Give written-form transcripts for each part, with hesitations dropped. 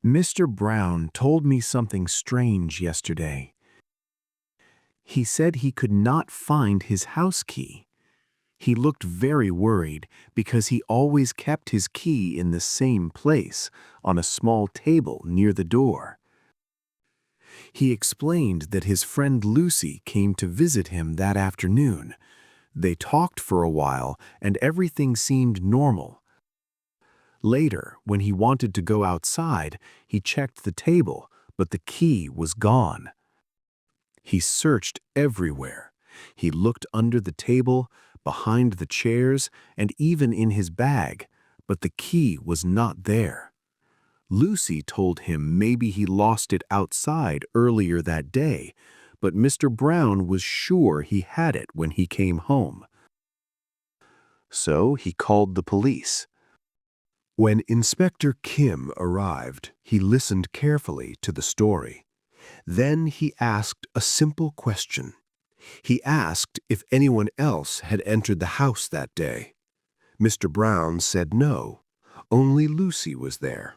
Mr. Brown told me something strange yesterday. He said he could not find his house key. He looked very worried because he always kept his key in the same place, on a small table near the door. He explained that his friend Lucy came to visit him that afternoon. They talked for a while and everything seemed normal. Later, when he wanted to go outside, he checked the table, but the key was gone. He searched everywhere. He looked under the table, behind the chairs, and even in his bag, but the key was not there. Lucy told him maybe he lost it outside earlier that day, but Mr. Brown was sure he had it when he came home. So he called the police. When Inspector Kim arrived, he listened carefully to the story. Then he asked a simple question. He asked if anyone else had entered the house that day. Mr. Brown said no, only Lucy was there.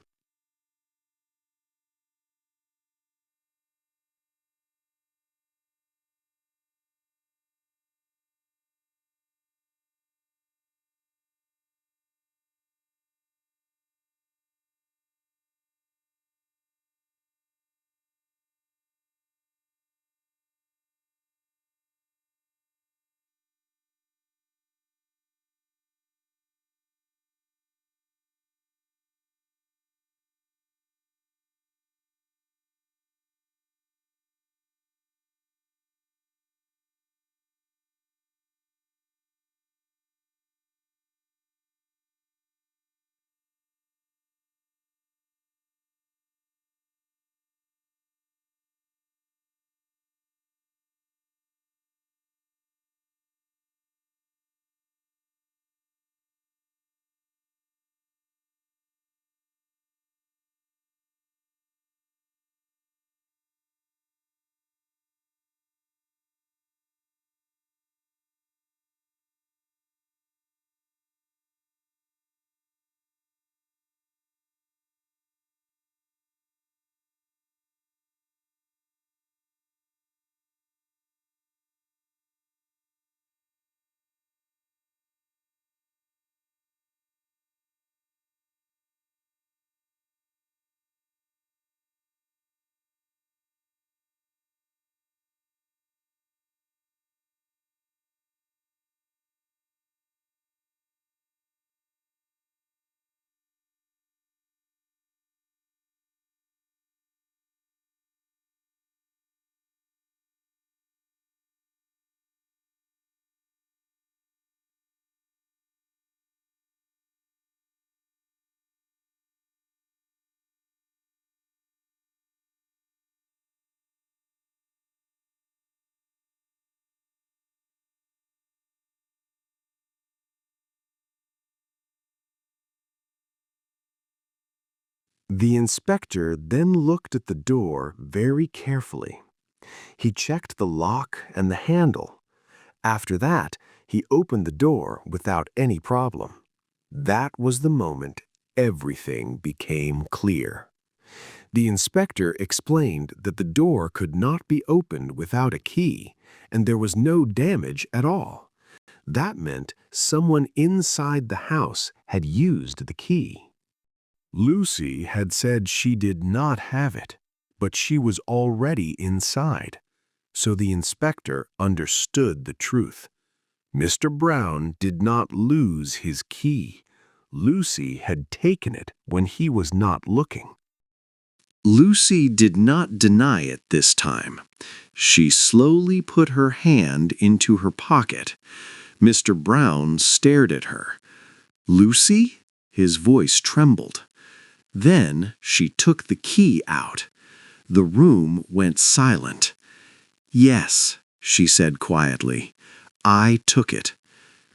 The inspector then looked at the door very carefully. He checked the lock and the handle. After that, he opened the door without any problem. That was the moment everything became clear. The inspector explained that the door could not be opened without a key, and there was no damage at all. That meant someone inside the house had used the key. Lucy had said she did not have it, but she was already inside. So the inspector understood the truth. Mr. Brown did not lose his key. Lucy had taken it when he was not looking. Lucy did not deny it this time. She slowly put her hand into her pocket. Mr. Brown stared at her. "Lucy?" His voice trembled. Then she took the key out. The room went silent. "Yes," she said quietly, "I took it."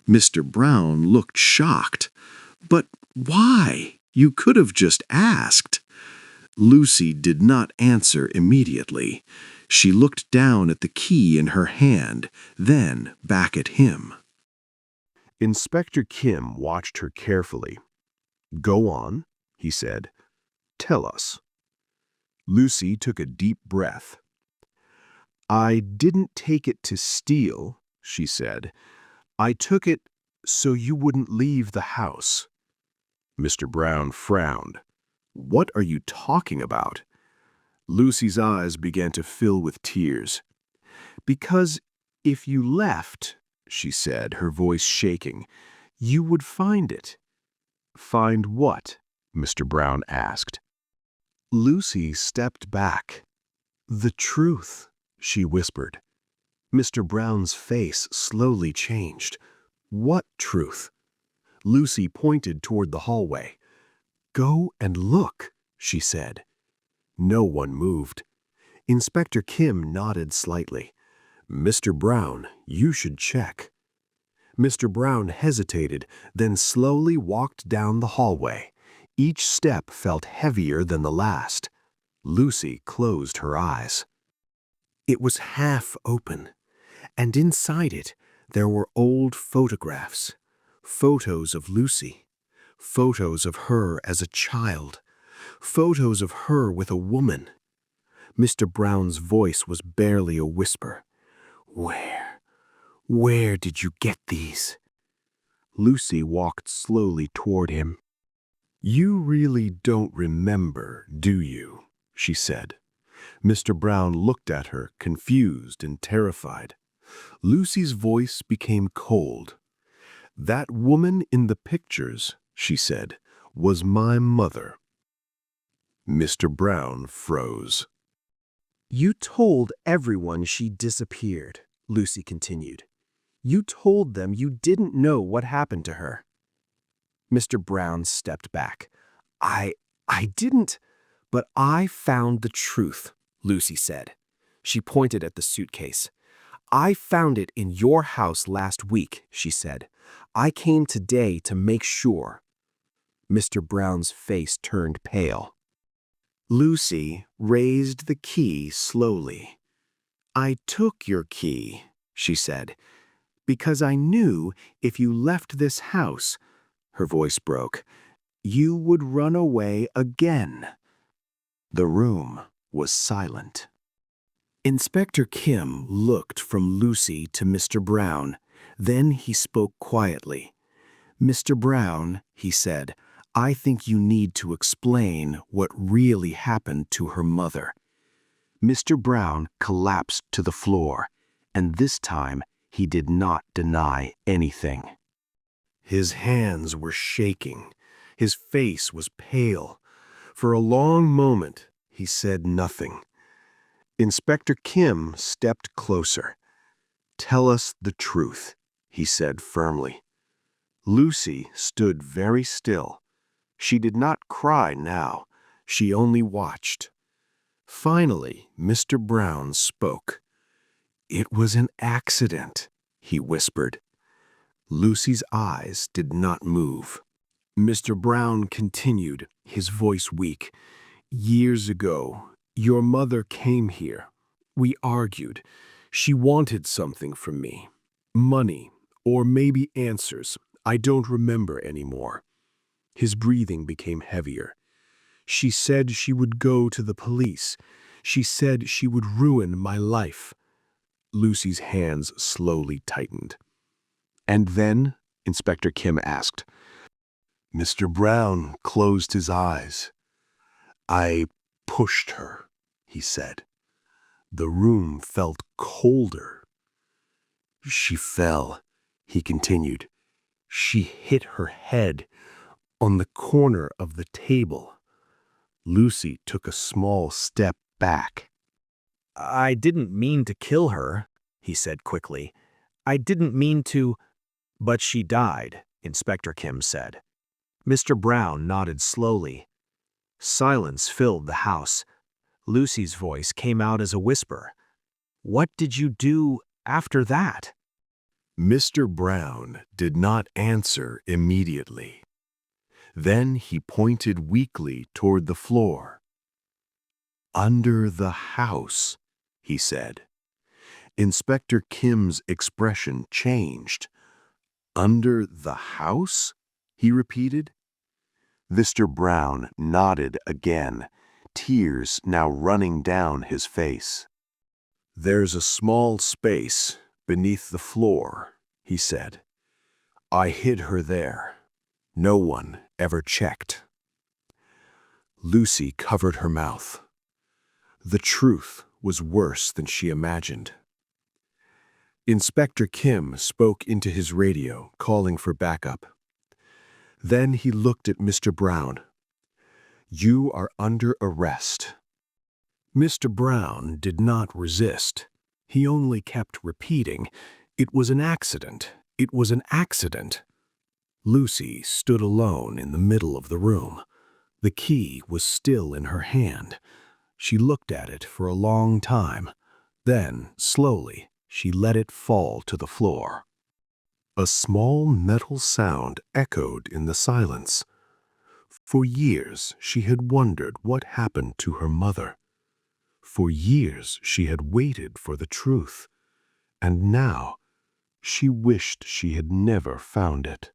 Mr. Brown looked shocked. "But why? You could have just asked." Lucy did not answer immediately. She looked down at the key in her hand, then back at him. Inspector Kim watched her carefully. "Go on," he said. "Tell us." Lucy took a deep breath. "I didn't take it to steal," she said. "I took it so you wouldn't leave the house." Mr. Brown frowned. "What are you talking about?" Lucy's eyes began to fill with tears. "Because if you left," she said, her voice shaking, "you would find it." "Find what?" Mr. Brown asked. Lucy stepped back. "The truth," she whispered. Mr. Brown's face slowly changed. "What truth?" Lucy pointed toward the hallway. "Go and look," she said. No one moved. Inspector Kim nodded slightly. "Mr. Brown, you should check." Mr. Brown hesitated, then slowly walked down the hallway. Each step felt heavier than the last. Lucy closed her eyes. It was half open, and inside it there were old photographs. Photos of Lucy. Photos of her as a child. Photos of her with a woman. Mr. Brown's voice was barely a whisper. Where did you get these?" Lucy walked slowly toward him. "You really don't remember, do you?" she said. Mr. Brown looked at her, confused and terrified. Lucy's voice became cold. "That woman in the pictures," she said, "was my mother." Mr. Brown froze. "You told everyone she disappeared," Lucy continued. "You told them you didn't know what happened to her." Mr. Brown stepped back. I didn't, but I found the truth," Lucy said. She pointed at the suitcase. "I found it in your house last week," she said. "I came today to make sure." Mr. Brown's face turned pale. Lucy raised the key slowly. "I took your key," she said, "because I knew if you left this house," her voice broke, "you would run away again." The room was silent. Inspector Kim looked from Lucy to Mr. Brown. Then he spoke quietly. "Mr. Brown," he said, "I think you need to explain what really happened to her mother." Mr. Brown collapsed to the floor, and this time he did not deny anything. His hands were shaking. His face was pale. For a long moment, he said nothing. Inspector Kim stepped closer. "Tell us the truth," he said firmly. Lucy stood very still. She did not cry now. She only watched. Finally, Mr. Brown spoke. "It was an accident," he whispered. Lucy's eyes did not move. Mr. Brown continued, his voice weak. "Years ago, your mother came here. We argued. She wanted something from me. Money, or maybe answers. I don't remember anymore." His breathing became heavier. "She said she would go to the police. She said she would ruin my life." Lucy's hands slowly tightened. "And then?" Inspector Kim asked. Mr. Brown closed his eyes. "I pushed her," he said. The room felt colder. "She fell," he continued. "She hit her head on the corner of the table." Lucy took a small step back. "I didn't mean to kill her," he said quickly. "I didn't mean to—" "But she died," Inspector Kim said. Mr. Brown nodded slowly. Silence filled the house. Lucy's voice came out as a whisper. "What did you do after that?" Mr. Brown did not answer immediately. Then he pointed weakly toward the floor. "Under the house," he said. Inspector Kim's expression changed. "Under the house?" he repeated. Mr. Brown nodded again. tears now running down his face. "There's a small space beneath the floor," he said. "I hid her there. No one ever checked." Lucy covered her mouth. The truth was worse than she imagined. Inspector Kim spoke into his radio, calling for backup. Then he looked at Mr. Brown. "You are under arrest." Mr. Brown did not resist. He only kept repeating, "It was an accident. It was an accident." Lucy stood alone in the middle of the room. The key was still in her hand. She looked at it for a long time. Then, slowly, she let it fall to the floor. A small metal sound echoed in the silence. For years, she had wondered what happened to her mother. For years, she had waited for the truth. And now, she wished she had never found it.